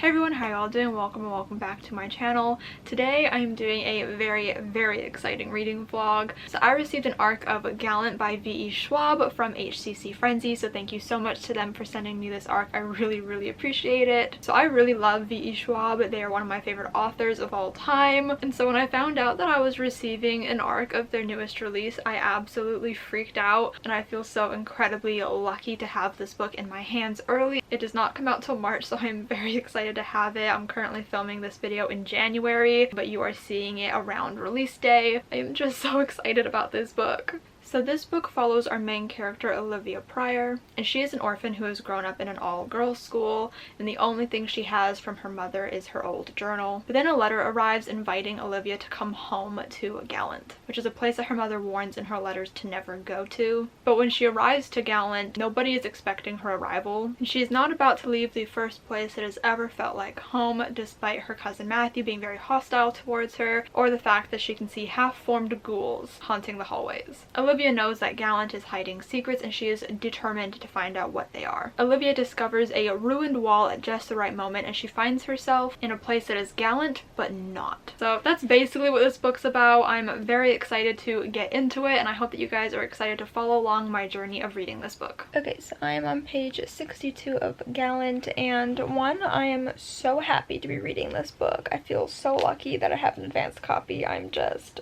Hey everyone, how y'all doing? Welcome and welcome back to my channel. Today I'm doing a very exciting reading vlog. So I received an arc of Gallant by SCHWAB from HCCFrenzy, so thank you so much to them for sending me this arc. I really appreciate it. So I really love SCHWAB. They are one of my favorite authors of all time, and so when I found out that I was receiving an arc of their newest release, I absolutely freaked out, and I feel so incredibly lucky to have this book in my hands early. It does not come out till March, so I'm very excited to have it. I'm currently filming this video in January, but you are seeing it around release day. I'm just so excited about this book. So this book follows our main character, Olivia Pryor, and she is an orphan who has grown up in an all-girls school, and the only thing she has from her mother is her old journal. But then a letter arrives inviting Olivia to come home to Gallant, which is a place that her mother warns in her letters to never go to. But when she arrives to Gallant, nobody is expecting her arrival, and she is not about to leave the first place that has ever felt like home, despite her cousin Matthew being very hostile towards her, or the fact that she can see half-formed ghouls haunting the hallways. Olivia knows that Gallant is hiding secrets, and she is determined to find out what they are. Olivia discovers a ruined wall at just the right moment, and she finds herself in a place that is Gallant but not. So that's basically what this book's about. I'm very excited to get into it, and I hope that you guys are excited to follow along my journey of reading this book. Okay, so I am on page 62 of Gallant, and I am so happy to be reading this book. I feel so lucky that I have an advanced copy. I'm just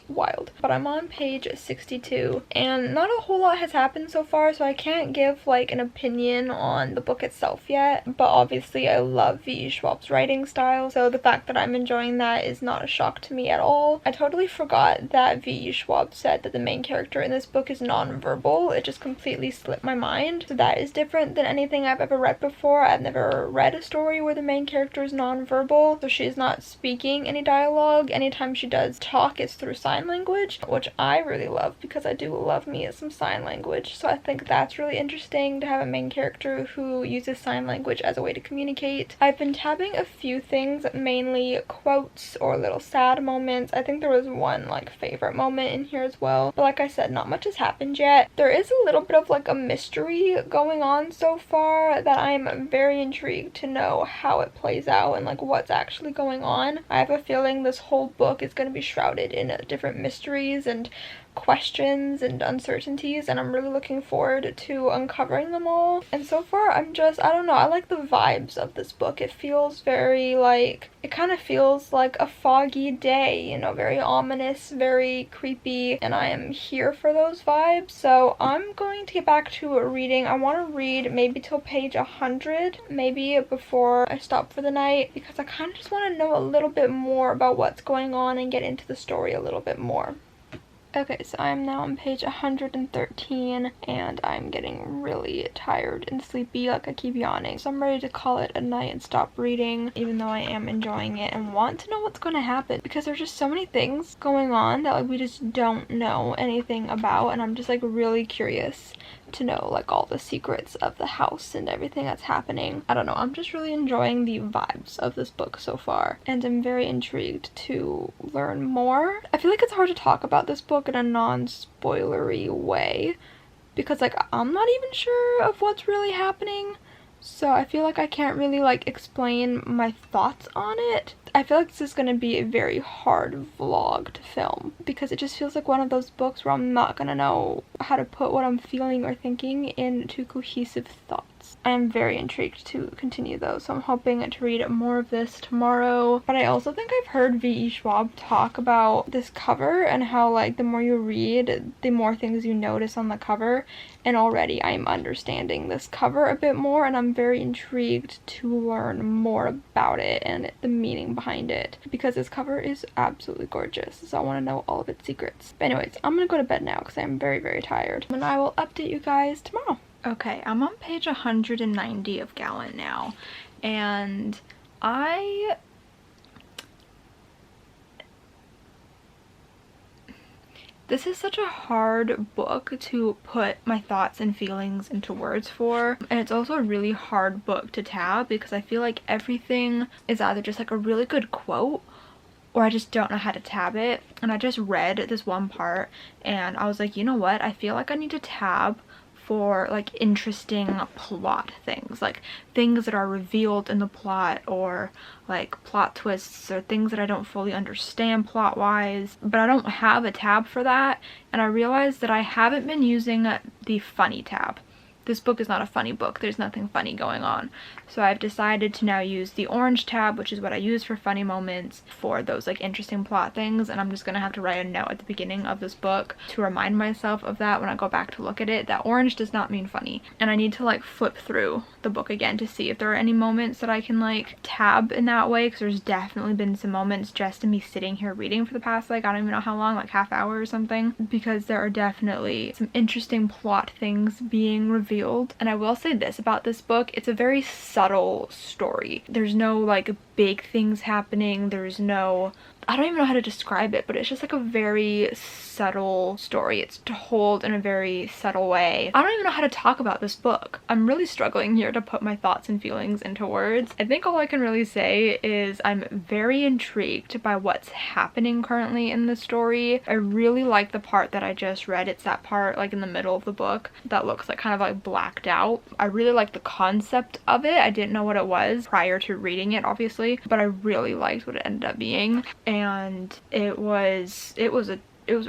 wild. But I'm on page 62 and not a whole lot has happened so far, so I can't give like an opinion on the book itself yet, but obviously I love SCHWAB's writing style, so the fact that I'm enjoying that is not a shock to me at all. I totally forgot that SCHWAB said that the main character in this book is non-verbal. It just completely slipped my mind, so that is different than anything I've ever read before. I've never read a story where the main character is non-verbal, so she's not speaking any dialogue. Anytime she does talk, it's through sign language, which I really love because I do love me some sign language. So I think that's really interesting to have a main character who uses sign language as a way to communicate. I've been tabbing a few things, mainly quotes or little sad moments. I think there was one like favorite moment in here as well, but like I said, not much has happened yet. There is a little bit of like a mystery going on so far that I'm very intrigued to know how it plays out and like what's actually going on. I have a feeling this whole book is going to be shrouded in different mysteries and questions and uncertainties, and I'm really looking forward to uncovering them all. And so far I don't know, I like the vibes of this book. It feels very like, it kind of feels like a foggy day, you know, very ominous, very creepy, and I am here for those vibes. So I'm going to get back to reading. I want to read maybe till page 100, maybe before I stop for the night, because I kind of just want to know a little bit more about what's going on and get into the story a little bit more. Okay, so I'm now on page 113, and I'm getting really tired and sleepy, like I keep yawning. So I'm ready to call it a night and stop reading, even though I am enjoying it and want to know what's going to happen, because there's just so many things going on that like we just don't know anything about, and I'm just like really curious to know like all the secrets of the house and everything that's happening. I don't know, I'm just really enjoying the vibes of this book so far, and I'm very intrigued to learn more. I feel like it's hard to talk about this book in a non-spoilery way because like I'm not even sure of what's really happening, so I feel like I can't really like explain my thoughts on it. I feel like this is going to be a very hard vlog to film because it just feels like one of those books where I'm not going to know how to put what I'm feeling or thinking into cohesive thoughts. I am very intrigued to continue though, so I'm hoping to read more of this tomorrow. But I also think I've heard SCHWAB talk about this cover and how like the more you read, the more things you notice on the cover, and already I'm understanding this cover a bit more, and I'm very intrigued to learn more about it and the meaning behind it, because this cover is absolutely gorgeous, so I want to know all of its secrets. But anyways, I'm gonna go to bed now because I'm very tired, and I will update you guys tomorrow. Okay, I'm on page 190 of Gallant now, and this is such a hard book to put my thoughts and feelings into words for, and it's also a really hard book to tab because I feel like everything is either just like a really good quote or I just don't know how to tab it. And I just read this one part and I was like, you know what, I feel like I need to tab for like interesting plot things, like things that are revealed in the plot, or like plot twists, or things that I don't fully understand plot wise, but I don't have a tab for that. And I realized that I haven't been using the funny tab. This book is not a funny book. There's nothing funny going on. So I've decided to now use the orange tab, which is what I use for funny moments, for those like interesting plot things. And I'm just gonna have to write a note at the beginning of this book to remind myself of that when I go back to look at it, that orange does not mean funny. And I need to like flip through the book again to see if there are any moments that I can like tab in that way, because there's definitely been some moments just in me sitting here reading for the past like I don't even know how long, like half hour or something, because there are definitely some interesting plot things being revealed. And I will say this about this book, it's a very subtle story. There's no like big things happening. There's no, I don't even know how to describe it, but it's just like a very subtle story. It's told in a very subtle way. I don't even know how to talk about this book. I'm really struggling here to put my thoughts and feelings into words. I think all I can really say is I'm very intrigued by what's happening currently in the story. I really like the part that I just read. It's that part like in the middle of the book that looks like kind of like blacked out. I really like the concept of it. I didn't know what it was prior to reading it, obviously, but I really liked what it ended up being. And it was a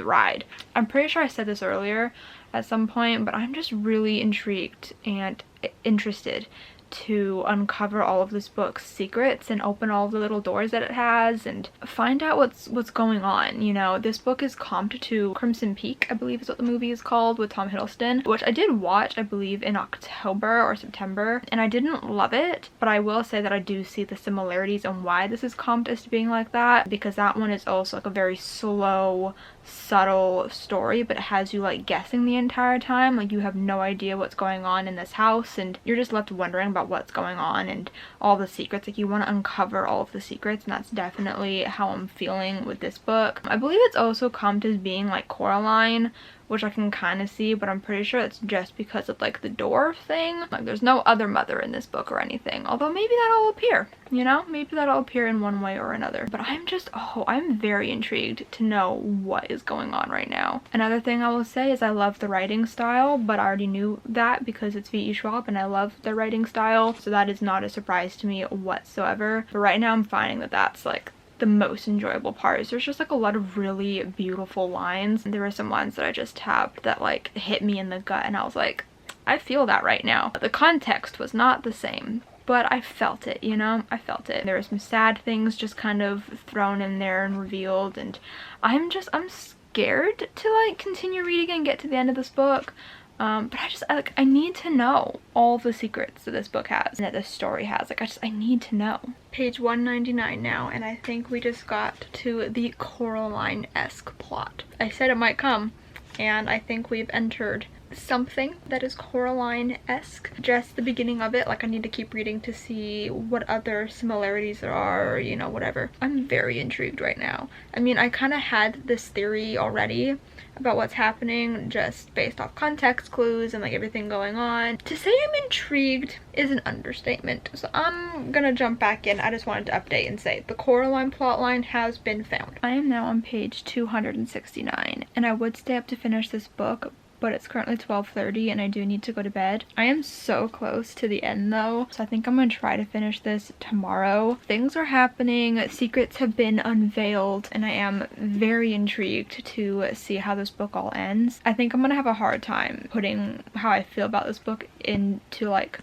ride. I'm pretty sure I said this earlier at some point, but I'm just really intrigued and interested to uncover all of this book's secrets and open all the little doors that it has and find out what's going on. You know, this book is comped to Crimson Peak, I believe is what the movie is called, with Tom Hiddleston, which I did watch, I believe, in October or September, and I didn't love it, but I will say that I do see the similarities on why this is comped as to being like that, because that one is also like a very slow, subtle story, but it has you like guessing the entire time. Like you have no idea what's going on in this house and you're just left wondering about what's going on and all the secrets. Like you want to uncover all of the secrets, and that's definitely how I'm feeling with this book. I believe it's also comped as being like Coraline, which I can kind of see, but I'm pretty sure it's just because of like the door thing. Like there's no other mother in this book or anything, although maybe that'll appear, you know, maybe that'll appear in one way or another. But I'm very intrigued to know what is going on right now. Another thing I will say is I love the writing style, but I already knew that because it's V.E. Schwab and I love their writing style, so that is not a surprise to me whatsoever. But right now I'm finding that that's like the most enjoyable part. Is there's just like a lot of really beautiful lines. There were some lines that I just tabbed that like hit me in the gut, and I was like, I feel that right now. The context was not the same, but I felt it, you know, I felt it. There were some sad things just kind of thrown in there and revealed, and I'm scared to like continue reading and get to the end of this book. But I need to know all the secrets that this book has and that this story has. Like I need to know. Page 199 now, and I think we just got to the Coraline-esque plot. I said it might come, and I think we've entered something that is Coraline-esque. Just the beginning of it. Like I need to keep reading to see what other similarities there are, or, you know, whatever. I'm very intrigued right now. I mean, I kind of had this theory already about what's happening just based off context clues and like everything going on. To say I'm intrigued is an understatement, so I'm gonna jump back in. I just wanted to update and say the Coraline plotline has been found. I am now on page 269, and I would stay up to finish this book, but it's currently 12:30 and I do need to go to bed. I am so close to the end though, so I think I'm gonna try to finish this tomorrow. Things are happening, secrets have been unveiled, and I am very intrigued to see how this book all ends. I think I'm gonna have a hard time putting how I feel about this book into like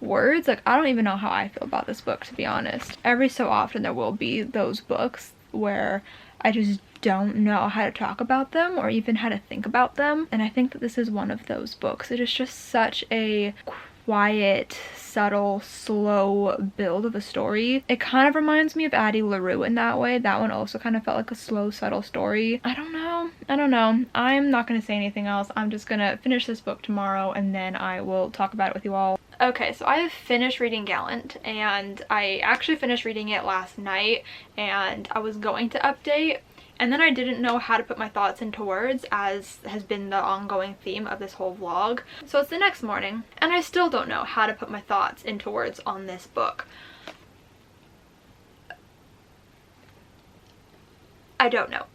words. Like I don't even know how I feel about this book, to be honest. Every so often there will be those books where I just don't know how to talk about them or even how to think about them, and I think that this is one of those books. It is just such a quiet, subtle, slow build of a story. It kind of reminds me of Addie LaRue in that way. That one also kind of felt like a slow, subtle story. I don't know. I'm not gonna say anything else. I'm just gonna finish this book tomorrow and then I will talk about it with you all. Okay, so I have finished reading Gallant, and I actually finished reading it last night, and I was going to update, and then I didn't know how to put my thoughts into words, as has been the ongoing theme of this whole vlog. So it's the next morning, and I still don't know how to put my thoughts into words on this book. I don't know.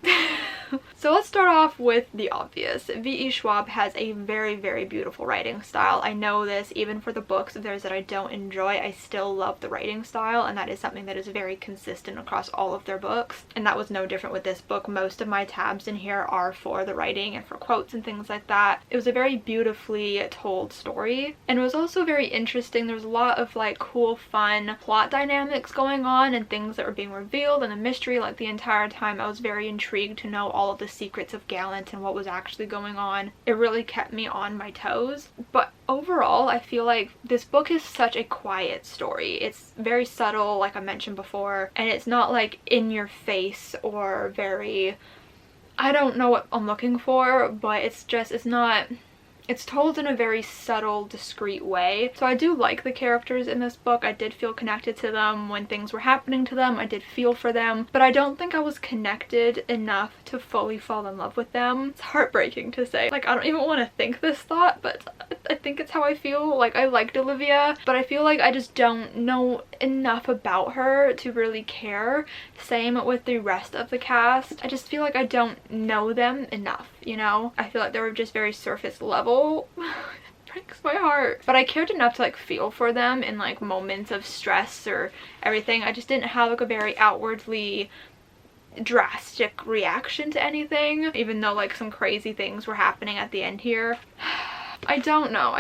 So let's start off with the obvious. V.E. Schwab has a very, very beautiful writing style. I know this even for the books of theirs that I don't enjoy. I still love the writing style, and that is something that is very consistent across all of their books. And that was no different with this book. Most of my tabs in here are for the writing and for quotes and things like that. It was a very beautifully told story, and it was also very interesting. There was a lot of like cool, fun plot dynamics going on and things that were being revealed, and a mystery. Like the entire time I was very intrigued to know all of the secrets of Gallant and what was actually going on. It really kept me on my toes. But overall, I feel like this book is such a quiet story. It's very subtle, like I mentioned before, and it's not like in your face or very, I don't know what I'm looking for, but it's not, it's told in a very subtle, discreet way. So I do like the characters in this book. I did feel connected to them when things were happening to them. I did feel for them, but I don't think I was connected enough to fully fall in love with them. It's heartbreaking to say. Like, I don't even want to think this thought, but I think it's how I feel. Like, I liked Olivia, but I feel like I just don't know enough about her to really care. Same with the rest of the cast. I just feel like I don't know them enough, you know? I feel like they were just very surface level. It breaks my heart. But I cared enough to like feel for them in like moments of stress or everything. I just didn't have like a very outwardly drastic reaction to anything, even though like some crazy things were happening at the end here. I don't know.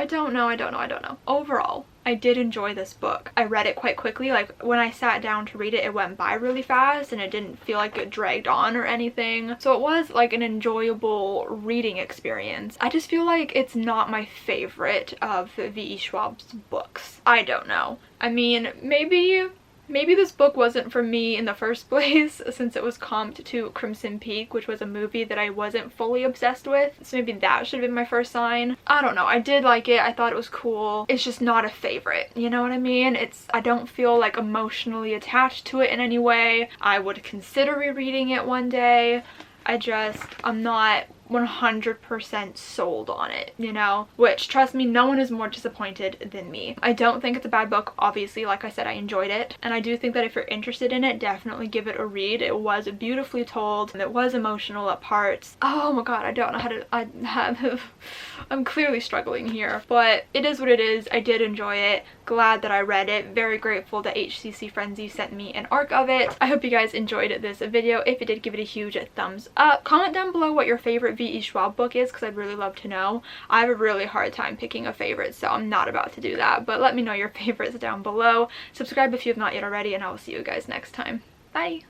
Overall, I did enjoy this book. I read it quite quickly. Like when I sat down to read it, it went by really fast and it didn't feel like it dragged on or anything. So it was like an enjoyable reading experience. I just feel like it's not my favorite of V.E. Schwab's books. I don't know. I mean, maybe this book wasn't for me in the first place, since it was comped to Crimson Peak, which was a movie that I wasn't fully obsessed with. So maybe that should have been my first sign. I don't know. I did like it. I thought it was cool. It's just not a favorite. You know what I mean? I don't feel like emotionally attached to it in any way. I would consider rereading it one day. I'm not 100% sold on it, you know? Which, trust me, no one is more disappointed than me. I don't think it's a bad book. Obviously, like I said, I enjoyed it. And I do think that if you're interested in it, definitely give it a read. It was beautifully told, and it was emotional at parts. Oh my god, I don't know how to... I'm clearly struggling here. But it is what it is. I did enjoy it. Glad that I read it. Very grateful that HCCFrenzy sent me an arc of it. I hope you guys enjoyed this video. If you did, give it a huge thumbs up. Comment down below what your favorite V.E. Schwab book is, because I'd really love to know. I have a really hard time picking a favorite, so I'm not about to do that. But let me know your favorites down below. Subscribe if you have not yet already, and I will see you guys next time. Bye!